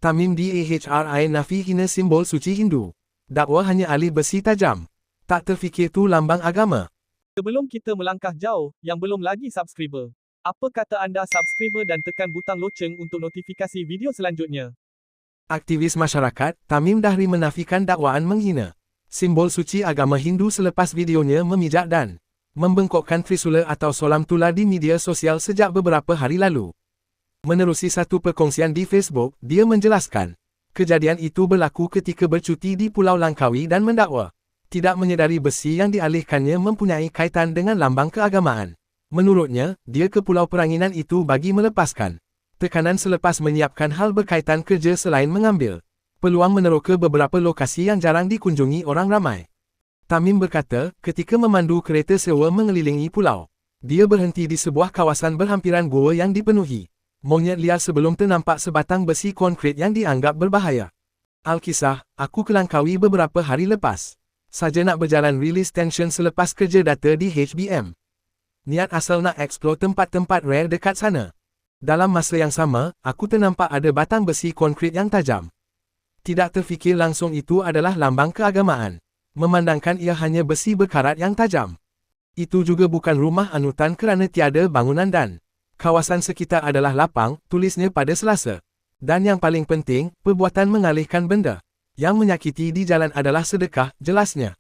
Tamim Dahri nafi hina simbol suci Hindu. Dakwa hanya alih besi tajam. Tak terfikir tu lambang agama. Sebelum kita melangkah jauh, yang belum lagi subscriber, apa kata anda subscriber dan tekan butang loceng untuk notifikasi video selanjutnya? Aktivis masyarakat, Tamim Dahri menafikan dakwaan menghina simbol suci agama Hindu selepas videonya memijak dan membengkokkan Trisula atau solam tula di media sosial sejak beberapa hari lalu. Menerusi satu perkongsian di Facebook, dia menjelaskan, kejadian itu berlaku ketika bercuti di Pulau Langkawi dan mendakwa tidak menyedari besi yang dialihkannya mempunyai kaitan dengan lambang keagamaan. Menurutnya, dia ke Pulau Peranginan itu bagi melepaskan tekanan selepas menyiapkan hal berkaitan kerja selain mengambil peluang meneroka beberapa lokasi yang jarang dikunjungi orang ramai. Tamim berkata, ketika memandu kereta sewa mengelilingi pulau, dia berhenti di sebuah kawasan berhampiran gua yang dipenuhi monyet liar sebelum ternampak sebatang besi konkrit yang dianggap berbahaya. Alkisah, aku ke Langkawi beberapa hari lepas saja nak berjalan rilis tension selepas kerja data di HBM. Niat asal nak eksplor tempat-tempat rare dekat sana. Dalam masa yang sama, aku ternampak ada batang besi konkrit yang tajam. Tidak terfikir langsung itu adalah lambang keagamaan. Memandangkan ia hanya besi berkarat yang tajam. Itu juga bukan rumah anutan kerana tiada bangunan dan kawasan sekitar adalah lapang, tulisnya pada Selasa. Dan yang paling penting, perbuatan mengalihkan benda yang menyakiti di jalan adalah sedekah, jelasnya.